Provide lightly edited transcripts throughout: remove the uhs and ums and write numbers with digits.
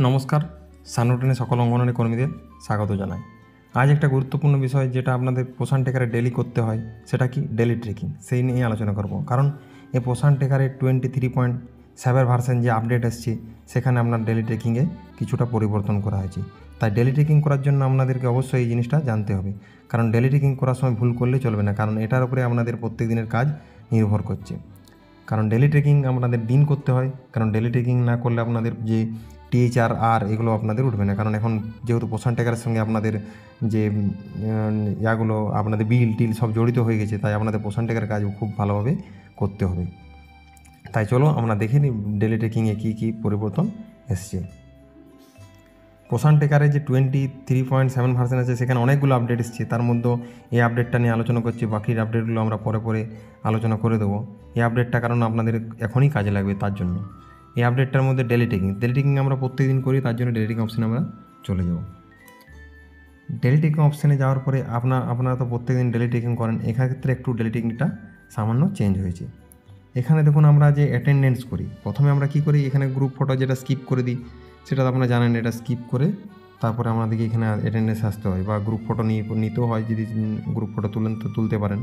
নমস্কার, সানরুটিনে সকল অঙ্গনওয়াড়ি কর্মীদের স্বাগত জানাই। আজ একটা গুরুত্বপূর্ণ বিষয় যেটা আপনাদের পোষণ টেকারে ডেলি করতে হয়, সেটা কি ডেলি ট্রেকিং, সেই নিয়ে আলোচনা করব। কারণ এই পোষণ টেকারে 23.7 ভার্সন যে আপডেট এসছে, সেখানে আপনার ডেলি ট্রেকিংয়ে কিছুটা পরিবর্তন করা হয়েছে। তাই ডেলি ট্রেকিং করার জন্য আপনাদেরকে অবশ্যই এই জিনিসটা জানতে হবে। কারণ ডেলি ট্রেকিং করার সময় ভুল করলে চলবে না, কারণ এটার উপরে আপনাদের প্রত্যেক দিনের কাজ নির্ভর করছে। কারণ ডেলি ট্রেকিং আপনাদের দিন করতে হয়, কারণ ডেলি ট্রেকিং না করলে আপনাদের যে THR এগুলো আপনাদের উঠবে না। কারণ এখন যেহেতু পোষণ টেকারের সঙ্গে আপনাদের যে ইয়াগুলো আপনাদের বিল টিল সব জড়িত হয়ে গেছে, তাই আপনাদের পোষণ টেকারের কাজ খুব ভালোভাবে করতে হবে। তাই চলো আমরা দেখে নিই ডেলি ট্রেকিংয়ে কী কী পরিবর্তন এসছে। পোষণ টেকারে যে 23.7 ভার্সন আছে, সেখানে অনেকগুলো আপডেট এসছে। তার মধ্যে এই আপডেটটা নিয়ে আলোচনা করছি, বাকি আপডেটগুলো আমরা পরে আলোচনা করে দেবো। এই আপডেটটা কারণ আপনাদের এখনই কাজে লাগবে, তার জন্য এই আপডেটটার মধ্যে ডেলি ট্রেকিং আমরা প্রত্যেকদিন করি, তার জন্য ডেলি ট্রেকিং অপশানে আমরা চলে যাব। ডেলি ট্রেকিং অপশানে যাওয়ার পরে আপনারা তো প্রত্যেকদিন ডেলি ট্রেকিং করেন, এক্ষেত্রে একটু ডেলি ট্রেকিংটা সামান্য চেঞ্জ হয়েছে। এখানে দেখুন আমরা যে অ্যাটেন্ডেন্স করি, প্রথমে আমরা কি করি, এখানে গ্রুপ ফটো যেটা স্কিপ করে দিই, সেটা তো আপনারা জানেন। এটা স্কিপ করে তারপরে আমাদেরকে এখানে অ্যাটেন্ডেন্স আসতে হয়, বা গ্রুপ ফটো নিতেও হয়, যদি গ্রুপ ফটো তুলতে পারেন,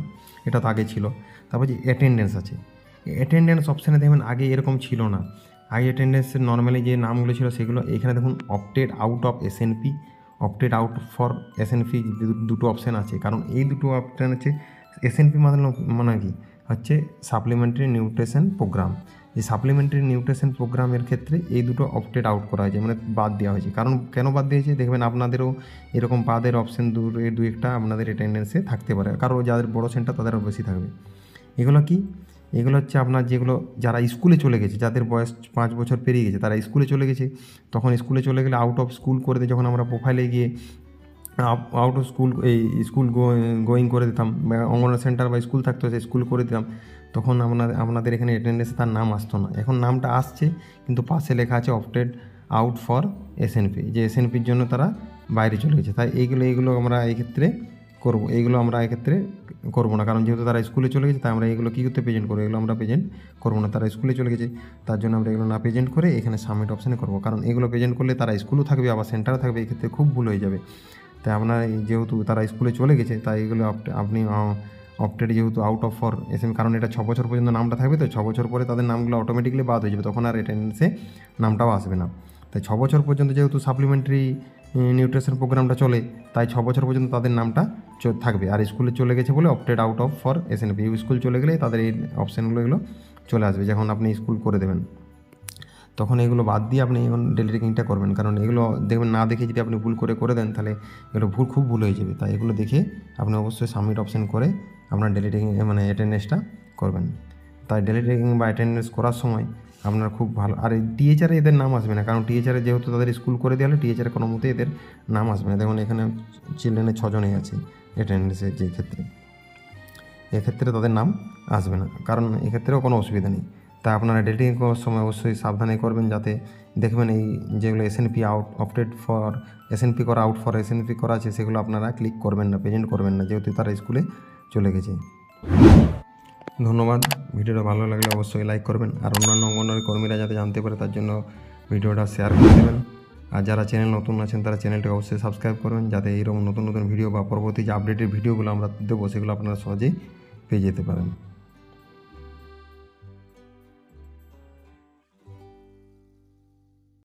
এটা তো আগে ছিল। তারপর যে অ্যাটেন্ডেন্স আছে, অ্যাটেন্ডেন্স অপশানে দেখবেন আগে এরকম ছিল না। আগে অ্যাটেন্ডেন্সের নর্মালি যে নামগুলো ছিল সেগুলো এখানে দেখুন opted out of S&P, opted out for S&P দুটো অপশান আছে। কারণ এই দুটো অপশান হচ্ছে এসএনপি মানে কি হচ্ছে সাপ্লিমেন্টারি নিউট্রিশন প্রোগ্রাম। এই সাপ্লিমেন্টারি নিউট্রিশন প্রোগ্রামের ক্ষেত্রে এই দুটো অপটেড আউট করা হয়েছে, মানে বাদ দেওয়া হয়েছে। কারণ কেন বাদ দিয়েছে দেখবেন, আপনাদেরও এরকম বাদের অপশান দু একটা আপনাদের অ্যাটেন্ডেন্সে থাকতে পারে, কারণ যাদের বড়ো সেন্টার তাদেরও বেশি থাকবে। এগুলো কি, এগুলো হচ্ছে আপনার যেগুলো যারা স্কুলে চলে গেছে, যাদের বয়স 5 বছর পেরিয়ে গেছে, তারা স্কুলে চলে গেছে। তখন স্কুলে চলে গেলে আউট অফ স্কুল করে দিয়ে যখন আমরা প্রোফাইলে গিয়ে আউট অফ স্কুল এই স্কুল গোয়িং করে দিতাম, অঙ্গনওয়াড়ি সেন্টার বা স্কুল থাকতো, সেই স্কুল করে দিতাম, তখন আপনাদের এখানে অ্যাটেন্ডেন্সে তার নাম আসতো না। এখন নামটা আসছে, কিন্তু পাশে লেখা আছে অপটেড আউট ফর এসএনপি, যে এসএনপির জন্য তারা বাইরে চলে গেছে। তাই এইগুলো আমরা এক্ষেত্রে করবো, এইগুলো আমরা এক্ষেত্রে করবো না। কারণ যেহেতু তারা স্কুলে চলে গেছে, তাই আমরা এগুলো কী করতে প্রেজেন্ট করবো, এগুলো আমরা প্রেজেন্ট করবো না। তারা স্কুলে চলে গেছে, তার জন্য আমরা এগুলো না প্রেজেন্ট করে এখানে সাবমিট অপশানে করবো। কারণ এগুলো প্রেজেন্ট করলে তারা স্কুলও থাকবে, আবার সেন্টারও থাকবে, এক্ষেত্রে খুব ভুল হয়ে যাবে। তাই আপনার যেহেতু তারা স্কুলে চলে গেছে, তাই এগুলো আপনি অপটেড যেহেতু আউট অফ ফর এসএম, কারণ এটা 6 বছর পর্যন্ত নামটা থাকবে, তো 6 বছর পরে তাদের নামগুলো অটোমেটিক্যালি বাদ হয়ে যাবে, তখন আর অ্যাটেন্ডেন্সে নামটাও আসবে না। তাই 6 বছর পর্যন্ত যেহেতু সাপ্লিমেন্টারি নিউট্রিশন প্রোগ্রামটা চলে, তাই 6 বছর পর্যন্ত তাদের নামটা থাকবে। আর স্কুলে চলে গেছে বলে opted out of for S&P, school চলে গেলে তাদের এই অপশানগুলো এগুলো চলে আসবে। যখন আপনি স্কুল করে দেবেন, তখন এগুলো বাদ দিয়ে আপনি এখন ডেলি ট্রেকিংটা করবেন। কারণ এগুলো দেখবেন, না দেখে যদি আপনি ভুল করে দেন, তাহলে এগুলো খুব ভুল হয়ে যাবে। তাই এগুলো দেখে আপনি অবশ্যই সাবমিট অপশান করে আপনার ডেলি ট্রেকিং মানে অ্যাটেন্ডেন্সটা করবেন। তাই ডেলি ট্রেকিং বা অ্যাটেন্ডেন্স করার সময় আপনার খুব ভালো। আর এই THR এদের নাম আসবে না, কারণ THR যেহেতু তাদের স্কুল করে দেওয়া হলে THR কোনো মতে এদের নাম আসবে না। দেখুন এখানে চিলড্রেনের 6 জনই আছে অ্যাটেন্ডেন্সের, যে ক্ষেত্রে এক্ষেত্রে তাদের নাম আসবে না, কারণ এক্ষেত্রেও কোনো অসুবিধা নেই। তাই আপনারা ডেটিং করার সময় অবশ্যই সাবধানে করবেন, যাতে দেখবেন এই যেগুলো S&P out opted for S&P করা আউট ফর এসএনপি করা আছে, সেগুলো আপনারা ক্লিক করবেন না, প্রেজেন্ট করবেন না, যেহেতু তারা স্কুলে চলে গেছে। ধন্যবাদ। ভিডিওটা ভালো লাগলে অবশ্যই লাইক করবেন, আর অন্যান্য অঙ্গনওয়াড়ি কর্মীরা যাতে জানতে পারে তার জন্য ভিডিওটা শেয়ার করে দেবেন। আর যারা চ্যানেল নতুন আছেন, তারা চ্যানেলটাকে অবশ্যই সাবস্ক্রাইব করবেন, যাতে এইরকম নতুন ভিডিও বা পরবর্তী যে আপডেটের ভিডিওগুলো আমরা দেবো, সেগুলো আপনারা সহজেই পেয়ে যেতে পারেন।